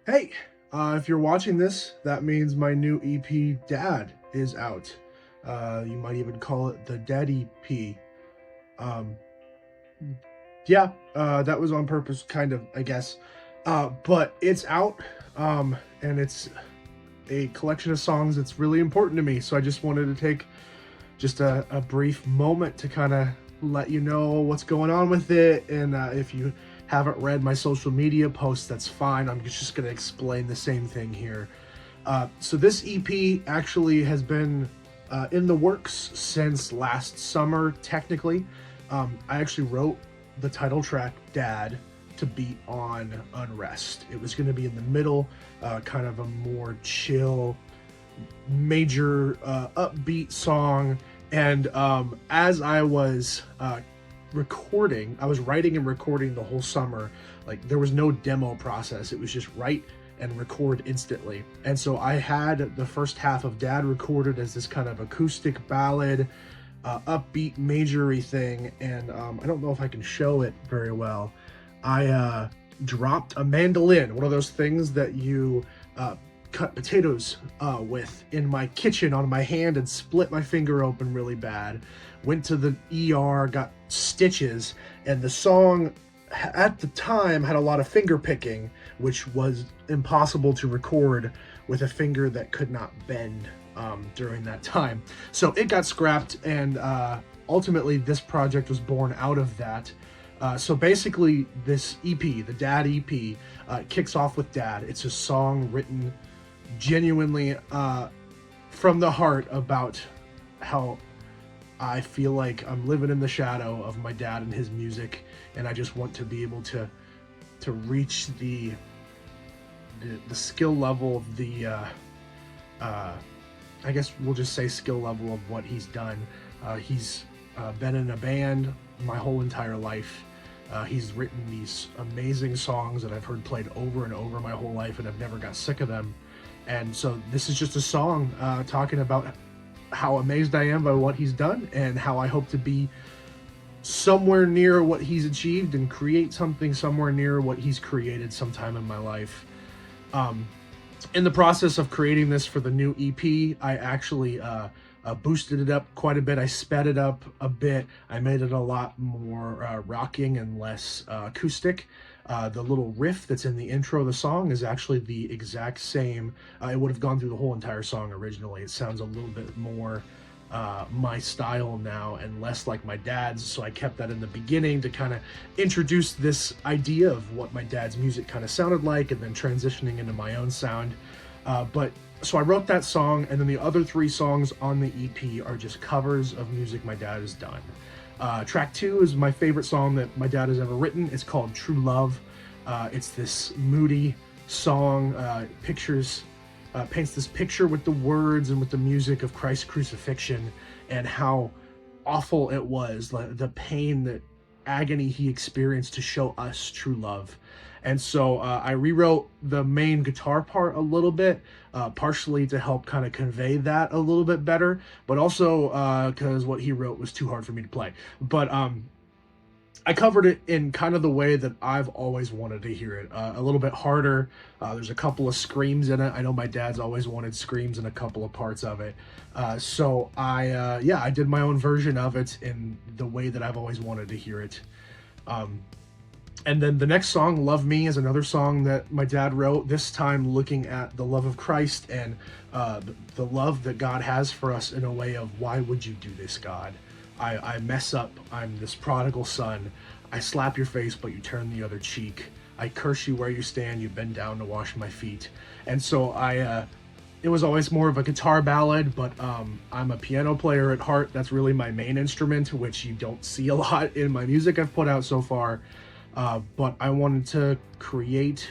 Hey, if you're watching this, that means my new EP, Dad, is out. You might even call it the Dad EP. Um, yeah, that was on purpose, kind of, I guess. But it's out, and it's a collection of songs that's really important to me. So I just wanted to take just a brief moment to kind of let you know what's going on with it. And if you haven't read my social media posts, that's fine. I'm just going to explain the same thing here. So this EP actually has been in the works since last summer, technically. I actually wrote the title track, Dad, to be on Unrest. It was going to be in the middle, kind of a more chill, major upbeat song. And as I was recording, I was writing and recording the whole summer. Like, there was no demo process. It was just write and record instantly. And so I had the first half of Dad recorded as this kind of acoustic ballad, upbeat majory thing. And I don't know if I can show it very well. I dropped a mandolin, one of those things that you cut potatoes with, in my kitchen on my hand, and split my finger open really bad. Went to the ER, got stitches, and the song at the time had a lot of finger picking, which was impossible to record with a finger that could not bend during that time. So it got scrapped, and ultimately this project was born out of that. So basically this EP, the Dad EP, kicks off with Dad. It's a song written genuinely from the heart about how I feel like I'm living in the shadow of my dad and his music, and I just want to be able to reach the skill level of the I guess we'll just say skill level of what he's done. He's been in a band my whole entire life. He's written these amazing songs that I've heard played over and over my whole life, and I've never got sick of them. And so this is just a song talking about how amazed I am by what he's done, and how I hope to be somewhere near what he's achieved and create something somewhere near what he's created sometime in my life. In the process of creating this for the new EP, I actually boosted it up quite a bit. I sped it up a bit. I made it a lot more rocking and less acoustic. The little riff that's in the intro of the song is actually the exact same. It would have gone through the whole entire song originally. It sounds a little bit more my style now and less like my dad's, so I kept that in the beginning to kind of introduce this idea of what my dad's music kind of sounded like, and then transitioning into my own sound. So I wrote that song, and then the other three songs on the EP are just covers of music my dad has done. Track 2 is my favorite song that my dad has ever written. It's called True Love. It's this moody song, paints this picture with the words and with the music of Christ's crucifixion, and how awful it was, the pain, the agony he experienced to show us true love. And so I rewrote the main guitar part a little bit, partially to help kind of convey that a little bit better, but also because what he wrote was too hard for me to play. But I covered it in kind of the way that I've always wanted to hear it, a little bit harder. There's a couple of screams in it. I know my dad's always wanted screams in a couple of parts of it. So I did my own version of it in the way that I've always wanted to hear it. And then the next song, Love Me, is another song that my dad wrote, this time looking at the love of Christ and the love that God has for us, in a way of, why would you do this, God? I mess up. I'm this prodigal son. I slap your face, but you turn the other cheek. I curse you where you stand. You bend down to wash my feet. And so it was always more of a guitar ballad, but I'm a piano player at heart. That's really my main instrument, which you don't see a lot in my music I've put out so far. But I wanted to create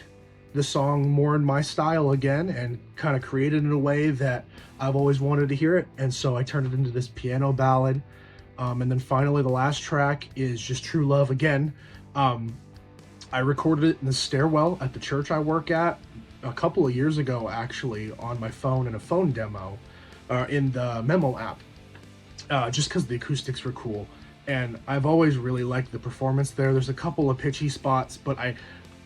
the song more in my style again, and kind of create it in a way that I've always wanted to hear it. And so I turned it into this piano ballad. And then finally, the last track is just True Love again. I recorded it in the stairwell at the church I work at a couple of years ago, actually, on my phone in a phone demo in the Memo app, just because the acoustics were cool. And I've always really liked the performance there. There's a couple of pitchy spots, but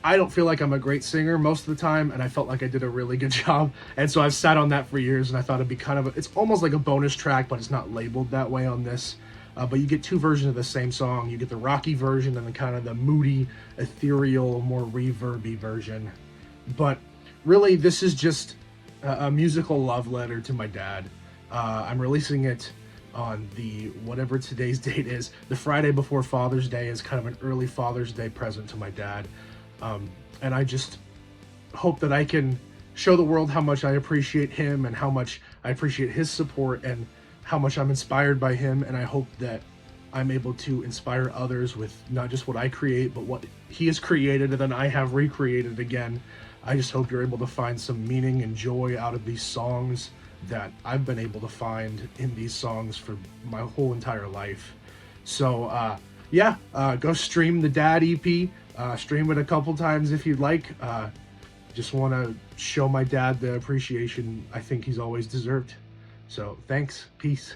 I don't feel like I'm a great singer most of the time, and I felt like I did a really good job. And so I've sat on that for years, and I thought it'd be kind of it's almost like a bonus track, but it's not labeled that way on this. But you get two versions of the same song. You get the rocky version and then kind of the moody, ethereal, more reverby version. But really, this is just a musical love letter to my dad. I'm releasing it on the whatever today's date is. The Friday before Father's Day is kind of an early Father's Day present to my dad. And I just hope that I can show the world how much I appreciate him and how much I appreciate his support and how much I'm inspired by him. And I hope that I'm able to inspire others with not just what I create, but what he has created and then I have recreated again. I just hope you're able to find some meaning and joy out of these songs that I've been able to find in these songs for my whole entire life. So, go stream the Dad EP. Stream it a couple times if you'd like. Just want to show my dad the appreciation I think he's always deserved. So thanks. Peace.